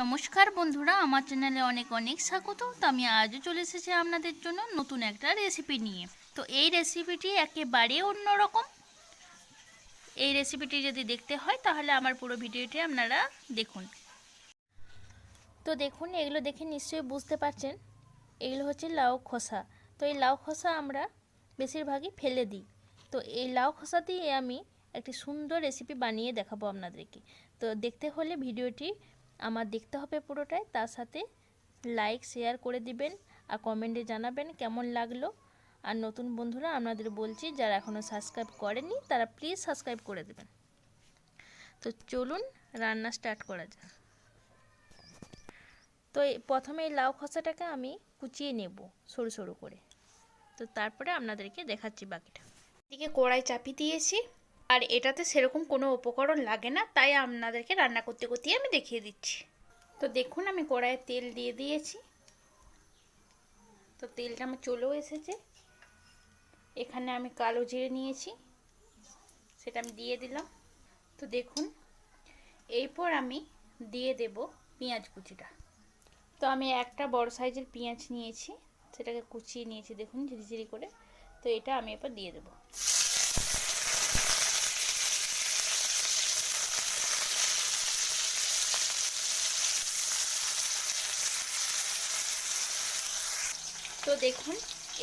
নমস্কার বন্ধুরা, আমার চ্যানেলে অনেক অনেক স্বাগত। তো আমি আজও চলে এসেছি আপনাদের জন্য নতুন একটা রেসিপি নিয়ে। তো এই রেসিপিটি একেবারে অন্যরকম। এই রেসিপিটি যদি দেখতে হয় তাহলে আমার পুরো ভিডিওটি আপনারা দেখুন। তো দেখুন, এগুলো দেখে নিশ্চয়ই বুঝতে পারছেন এগুলো হচ্ছে লাউ খোসা। তো এই লাউ খোসা আমরা বেশিরভাগই ফেলে দিই। তো এই লাউ খোসা দিয়ে আমি একটি সুন্দর রেসিপি বানিয়ে দেখাবো আপনাদেরকে। তো দেখতে হলে ভিডিওটি আমার দেখতে হবে পুরোটাই, তার সাথে লাইক শেয়ার করে দিবেন আর কমেন্টে জানাবেন কেমন লাগলো। আর নতুন বন্ধুরা আপনাদের বলছি, যারা এখনও সাবস্ক্রাইব করেননি তারা প্লিজ সাবস্ক্রাইব করে দেবেন। তো চলুন রান্না স্টার্ট করা যাক। তো প্রথমে এই লাউ খোসাটাকে আমি কুচিয়ে নেব সরু সরু করে। তো তারপরে আপনাদেরকে দেখাচ্ছি বাকিটা। এদিকে কড়াই চাপিয়ে দিয়েছি, আর এটাতে সেরকম কোনো উপকরণ লাগে না, তাই আপনাদেরকে রান্না করতে করতে আমি দেখিয়ে দিচ্ছি। তো দেখুন, আমি কড়াইয়ে তেল দিয়ে দিয়েছি। তো তেলটা আমার চলেও এসেছে। এখানে আমি কালো জিরে নিয়েছি, সেটা আমি দিয়ে দিলাম। তো দেখুন, এরপর আমি দিয়ে দেব পেঁয়াজ কুচিটা। তো আমি একটা বড় সাইজের পেঁয়াজ নিয়েছি, সেটাকে কুচিয়ে নিয়েছি দেখুন ঝিরিঝিরি করে। তো এটা আমি এরপর দিয়ে দেব। তো দেখুন,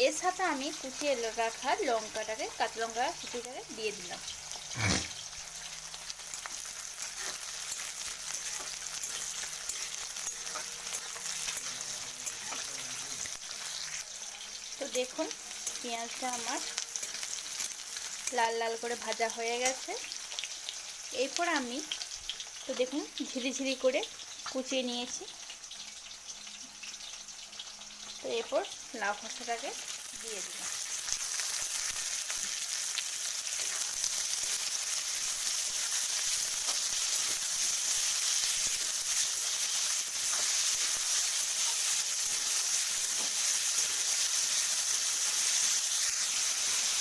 এর সাথে আমি কুচিয়ে রাখা লঙ্কাটাকে, কাঁচা লঙ্কা কুচিটাকে দিয়ে দিলাম। তো দেখুন, পেঁয়াজটা আমার লাল লাল করে ভাজা হয়ে গেছে। এরপর আমি তো দেখুন ঝিরিঝিরি করে কুচিয়ে নিয়েছি। তো এরপর লাউ খোসাটাকে দিয়ে দিলাম।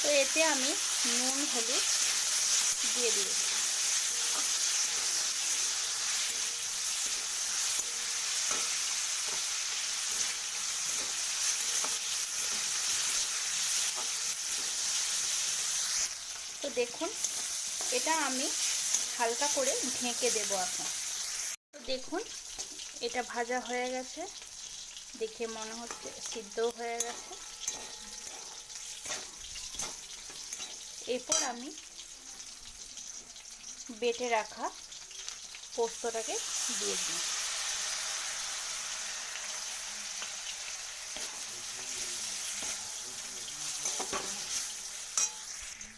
তো এতে আমি নুন হলুদ দিয়ে দিয়েছি। তো দেখুন, এটা আমি হালকা করে ঢেকে দেবো এখন। তো দেখুন, এটা ভাজা হয়ে গেছে, দেখে মনে হচ্ছে সিদ্ধও হয়ে গেছে। এরপর আমি বেটে রাখা পোস্তটাকে দিয়ে দিই।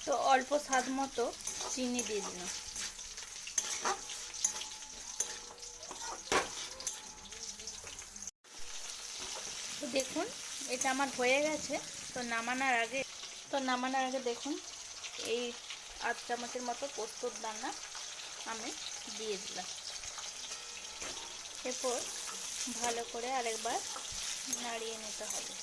তো অল্প স্বাদ মতো চিনি দিয়ে দিলাম। তো দেখুন, এটা আমার হয়ে গেছে। তো নামানোর আগে দেখুন, এই 8 চামচের মতো পোস্তর দানা আমি দিয়ে দিলাম। এরপর ভালো করে আরেকবার নাড়িয়ে নিতে হবে।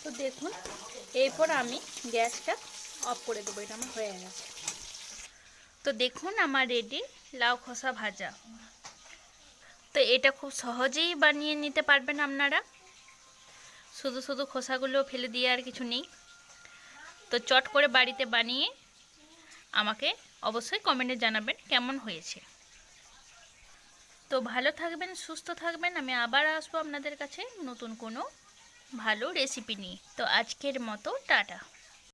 তো দেখুন, এরপর আমি গ্যাসটা অফ করে দেবো। এটা আমার হয়ে গেছে। তো দেখুন, আমার রেডি লাউ খোসা ভাজা। তো এটা খুব সহজেই বানিয়ে নিতে পারবেন আপনারা। শুধু শুধু খোসাগুলো ফেলে দিয়ে আর কিছু নেই। তো চট করে বাড়িতে বানিয়ে আমাকে অবশ্যই কমেন্টে জানাবেন কেমন হয়েছে। তো ভালো থাকবেন, সুস্থ থাকবেন। আমি আবার আসবো আপনাদের কাছে নতুন কোনো ভালো রেসিপি নিয়ে। তো আজকের মতো টাটা।